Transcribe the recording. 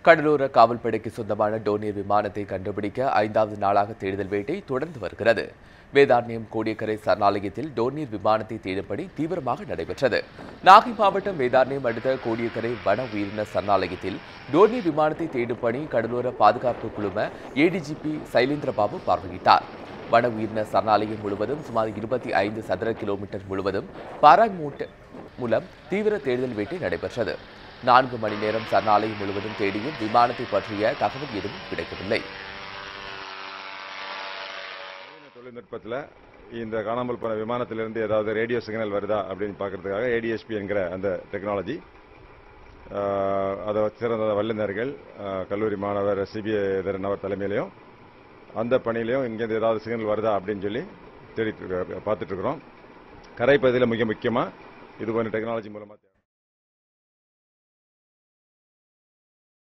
கடலோர காவல்படைக்கு சொந்தமான டோனியர் விமானத்தை கண்டுபிடிக்க 5வது நாளாக தேடுதல் வேட்டை தொடர்ந்து வருகிறது. வேதாரண்யம் கோடியக்கரை சரணாலயத்தில் டோனியர் விமானத்தை தேடும் பணி தீவிரமாக நடைபெற்றது. நாகை மாவட்டம் வேதாரண்யம் அடுத்த கோடியக்கரை வன உயிரின சரணாலயத்தில் டோனியர் விமானத்தை தேடும் பணி கடலோர பாதுகாப்பு குழும ஏடிஜிபி சைலேந்திரபாபு பார்வையிட்டார். வன உயிரின சரணாலயம் முழுவதும் சுமார் 25 சதுர கிலோமீட்டர் முழுவதும் பாராமூட் மூலம் தீவிர தேடுதல் வேட்டை நடைபெற்றது. 4 மணி நேரம் சரணாலயம் முழுவதும் தேடியும் விமானத்தை பற்றிய தகவல் எதுவும் கிடைக்கவில்லை. தொழில்நுட்பத்தில் இந்த காணாமல் போன விமானத்திலிருந்து ஏதாவது ரேடியோ சிக்னல் வருதா அப்படின்னு பார்க்கறதுக்காக ஏடிஎஸ்பி என்கிற அந்த டெக்னாலஜி அதை சிறந்த வல்லுநர்கள் கல்லூரி மாணவர் சிபிஐ நபர் தலைமையிலையும் அந்த பணியிலையும் இங்கேருந்து ஏதாவது சிக்னல் வருதா அப்படின்னு சொல்லி பார்த்துட்டு இருக்கிறோம். கரைப்பகுதியில் மிக முக்கியமாக இது போன்ற டெக்னாலஜி மூலமாக